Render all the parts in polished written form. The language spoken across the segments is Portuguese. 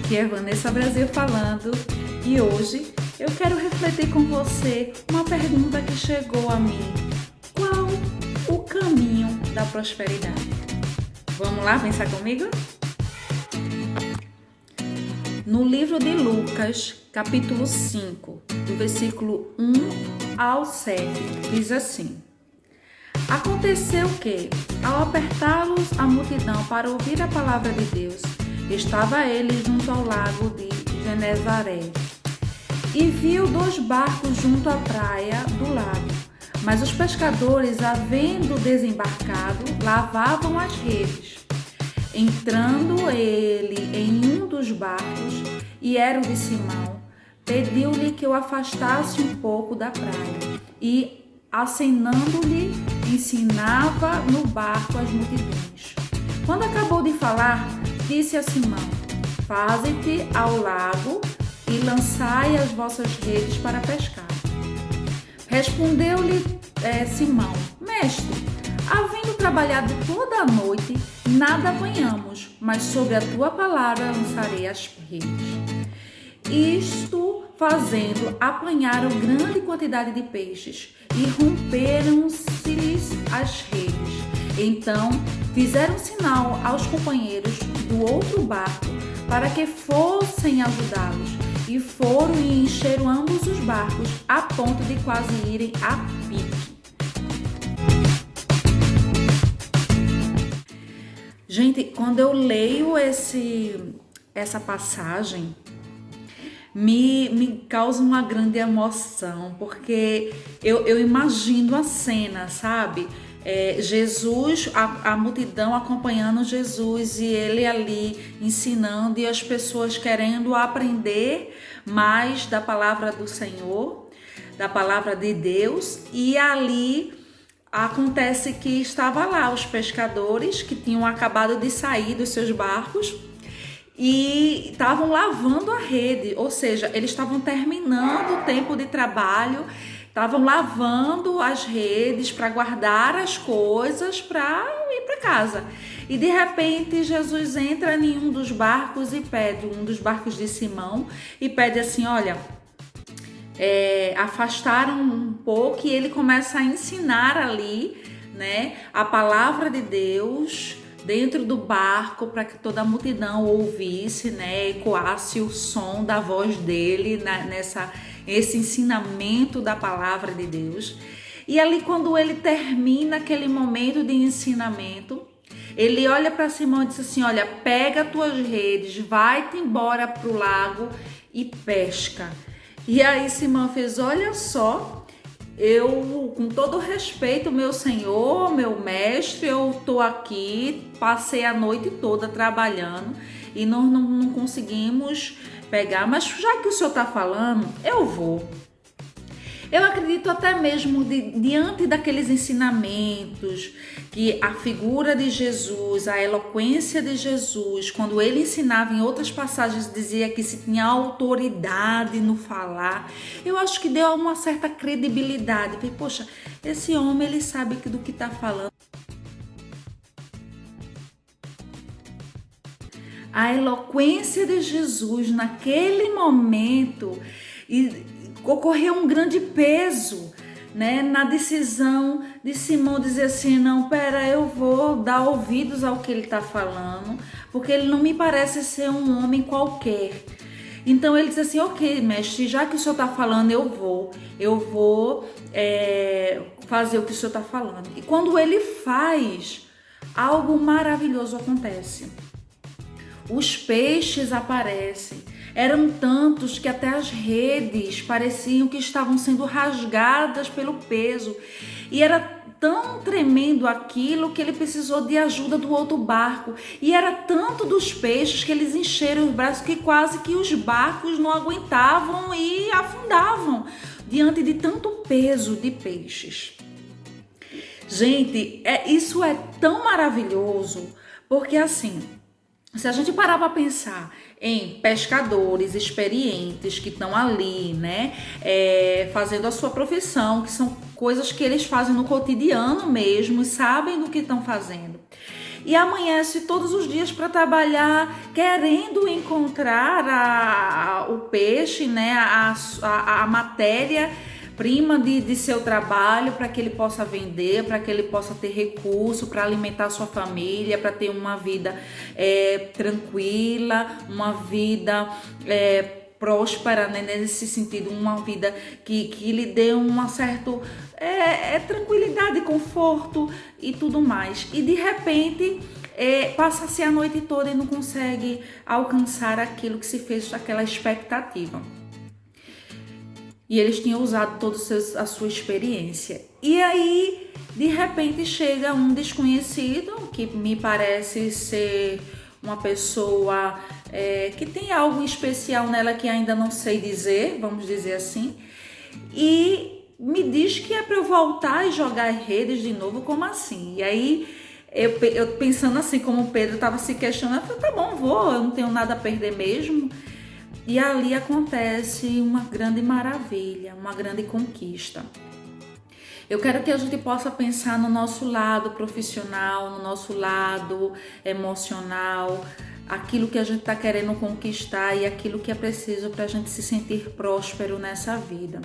Aqui é Vanessa Brasil falando e hoje eu quero refletir com você uma pergunta que chegou a mim. Qual o caminho da prosperidade? Vamos lá pensar comigo? No livro de Lucas, capítulo 5, do versículo 1 ao 7, diz assim: Aconteceu que, ao apertá-los a multidão para ouvir a palavra de Deus, estava ele junto ao lago de Genezaré e viu 2 barcos junto à praia do lago. Mas os pescadores, havendo desembarcado, lavavam as redes. Entrando ele em um dos barcos, e era o de Simão, pediu-lhe que o afastasse um pouco da praia, e, acenando-lhe, ensinava no barco as multidões. Quando acabou de falar, disse a Simão: Faze-te ao lago e lançai as vossas redes para pescar. Respondeu-lhe Simão: Mestre, havendo trabalhado toda a noite, nada apanhamos, mas sobre a tua palavra lançarei as redes. Isto fazendo, apanharam grande quantidade de peixes e romperam-se-lhes as redes. Então fizeram sinal aos companheiros do outro barco para que fossem ajudá-los, e foram e encheram ambos os barcos a ponto de quase irem a pique. Gente, quando eu leio essa passagem, me causa uma grande emoção, porque eu imagino a cena, sabe? Jesus, a multidão acompanhando Jesus e ele ali ensinando e as pessoas querendo aprender mais da palavra do Senhor, da palavra de Deus, e ali acontece que estava lá os pescadores que tinham acabado de sair dos seus barcos e estavam lavando a rede, ou seja, eles estavam terminando o tempo de trabalho, estavam lavando as redes para guardar as coisas para ir para casa. E de repente Jesus entra em um dos barcos e pede, um dos barcos de Simão, e pede assim: olha, afastaram um pouco, e ele começa a ensinar ali, né, a palavra de Deus dentro do barco para que toda a multidão ouvisse, né, ecoasse o som da voz dele esse ensinamento da palavra de Deus. E ali, quando ele termina aquele momento de ensinamento, ele olha para Simão e diz assim: olha, pega tuas redes, vai-te embora para o lago e pesca. E aí Simão fez: olha só, eu, com todo respeito, meu senhor, meu mestre, eu estou aqui, passei a noite toda trabalhando e nós não conseguimos pegar, mas já que o senhor está falando, eu vou. Eu acredito até mesmo diante daqueles ensinamentos, que a figura de Jesus, a eloquência de Jesus, quando ele ensinava em outras passagens, dizia que se tinha autoridade no falar, eu acho que deu uma certa credibilidade. Falei, poxa, esse homem, ele sabe do que está falando. A eloquência de Jesus naquele momento, e ocorreu um grande peso, né, na decisão de Simão dizer assim: não, pera, eu vou dar ouvidos ao que ele está falando, porque ele não me parece ser um homem qualquer. Então ele diz assim: ok, mestre, já que o senhor está falando, eu vou fazer o que o senhor está falando. E quando ele faz, algo maravilhoso acontece. Os peixes aparecem. Eram tantos que até as redes pareciam que estavam sendo rasgadas pelo peso. E era tão tremendo aquilo que ele precisou de ajuda do outro barco. E era tanto dos peixes que eles encheram os braços que quase que os barcos não aguentavam e afundavam diante de tanto peso de peixes. Gente, isso é tão maravilhoso, porque assim, se a gente parar para pensar em pescadores experientes que estão ali, né, fazendo a sua profissão, que são coisas que eles fazem no cotidiano mesmo e sabem do que estão fazendo. e amanhece todos os dias para trabalhar, querendo encontrar o peixe, né, a matéria-prima de seu trabalho, para que ele possa vender, para que ele possa ter recurso, para alimentar sua família, para ter uma vida tranquila, uma vida próspera, né? Nesse sentido, uma vida que lhe dê uma certa tranquilidade, conforto e tudo mais. E de repente passa-se a noite toda e não consegue alcançar aquilo que se fez daquela expectativa. E eles tinham usado toda a sua experiência. E aí, de repente, chega um desconhecido, que me parece ser uma pessoa que tem algo especial nela que ainda não sei dizer, vamos dizer assim, e me diz que é para eu voltar e jogar redes de novo, como assim? E aí, eu pensando assim, como o Pedro estava se questionando, eu falei, tá bom, vou, eu não tenho nada a perder mesmo. E ali acontece uma grande maravilha, uma grande conquista. Eu quero que a gente possa pensar no nosso lado profissional, no nosso lado emocional, aquilo que a gente está querendo conquistar e aquilo que é preciso para a gente se sentir próspero nessa vida.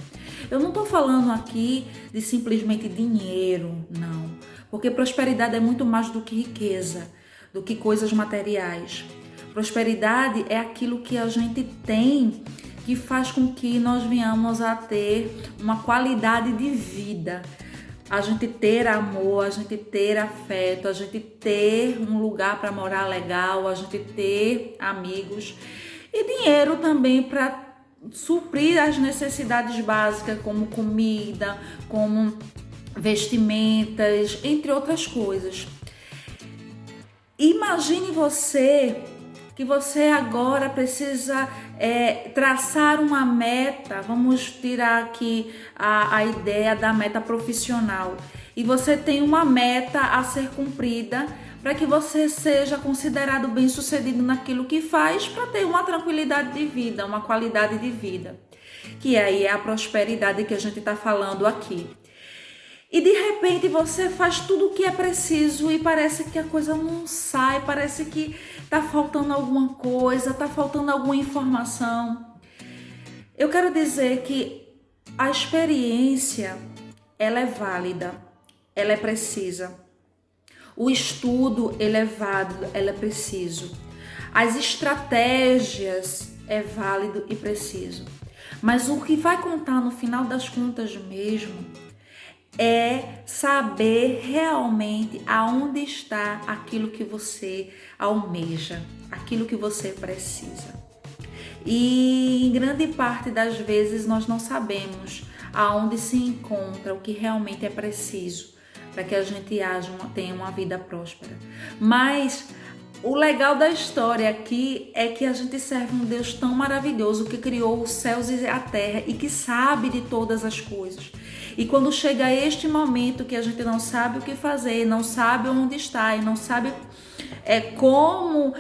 Eu não estou falando aqui de simplesmente dinheiro, não. Porque prosperidade é muito mais do que riqueza, do que coisas materiais. Prosperidade é aquilo que a gente tem que faz com que nós venhamos a ter uma qualidade de vida. A gente ter amor, a gente ter afeto, a gente ter um lugar para morar legal, a gente ter amigos e dinheiro também para suprir as necessidades básicas como comida, como vestimentas, entre outras coisas. Imagine que você agora precisa traçar uma meta, vamos tirar aqui a ideia da meta profissional, e você tem uma meta a ser cumprida para que você seja considerado bem-sucedido naquilo que faz, para ter uma tranquilidade de vida, uma qualidade de vida, que aí é a prosperidade que a gente está falando aqui. E de repente você faz tudo o que é preciso e parece que a coisa não sai, parece que está faltando alguma coisa, está faltando alguma informação. Eu quero dizer que a experiência, ela é válida, ela é precisa. O estudo, ele é válido, ela é preciso. As estratégias é válido e preciso. Mas o que vai contar no final das contas mesmo é saber realmente aonde está aquilo que você almeja, aquilo que você precisa. E em grande parte das vezes nós não sabemos aonde se encontra o que realmente é preciso para que a gente tenha uma vida próspera. Mas o legal da história aqui é que a gente serve um Deus tão maravilhoso que criou os céus e a terra e que sabe de todas as coisas. E quando chega este momento que a gente não sabe o que fazer, não sabe onde está e não sabe como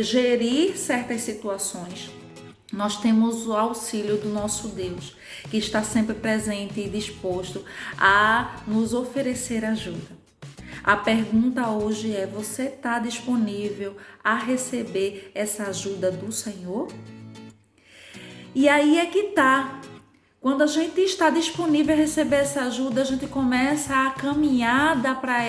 gerir certas situações, nós temos o auxílio do nosso Deus, que está sempre presente e disposto a nos oferecer ajuda. A pergunta hoje é: você está disponível a receber essa ajuda do Senhor? E aí é que está. Quando a gente está disponível a receber essa ajuda, a gente começa a caminhada para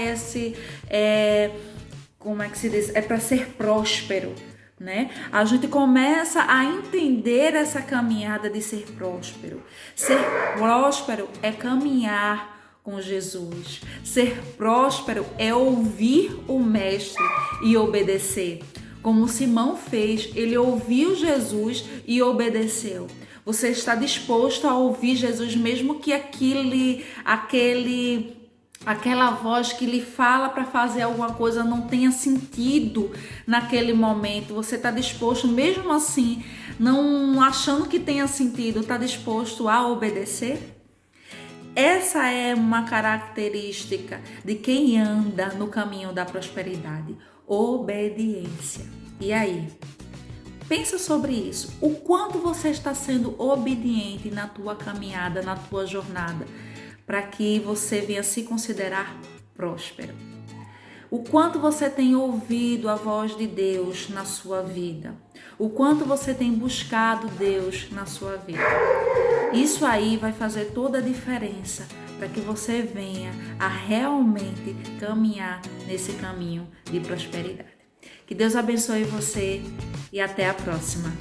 como é que se diz? É para ser próspero, né? A gente começa a entender essa caminhada de ser próspero. Ser próspero é caminhar com Jesus. Ser próspero é ouvir o Mestre e obedecer. Como Simão fez, ele ouviu Jesus e obedeceu. Você está disposto a ouvir Jesus, mesmo que aquela voz que lhe fala para fazer alguma coisa não tenha sentido naquele momento? Você está disposto, mesmo assim, não achando que tenha sentido, está disposto a obedecer? Essa é uma característica de quem anda no caminho da prosperidade: obediência. E aí? Pensa sobre isso. O quanto você está sendo obediente na tua caminhada, na tua jornada, para que você venha se considerar próspero. O quanto você tem ouvido a voz de Deus na sua vida? O quanto você tem buscado Deus na sua vida? Isso aí vai fazer toda a diferença para que você venha a realmente caminhar nesse caminho de prosperidade. Que Deus abençoe você e até a próxima.